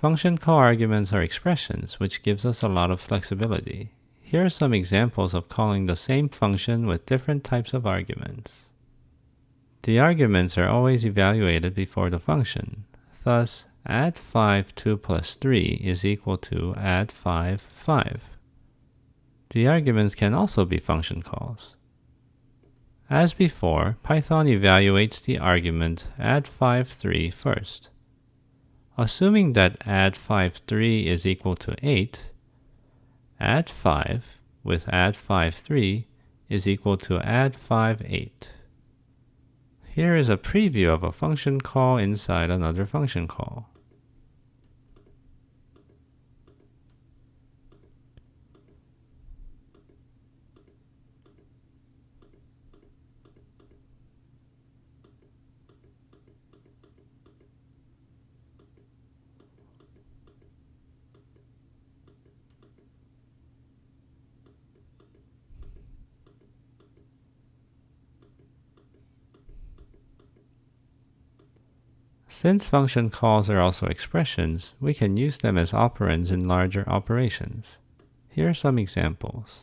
Function call arguments are expressions, which gives us a lot of flexibility. Here are some examples of calling the same function with different types of arguments. The arguments are always evaluated before the function. Thus, add 5 2 plus 3 is equal to add 5 5. The arguments can also be function calls. As before, Python evaluates the argument add 5 3 first. Assuming that add 5 3 is equal to 8, add 5 with add 5 3 is equal to add 5 8. Here is a preview of a function call inside another function call. Since function calls are also expressions, we can use them as operands in larger operations. Here are some examples.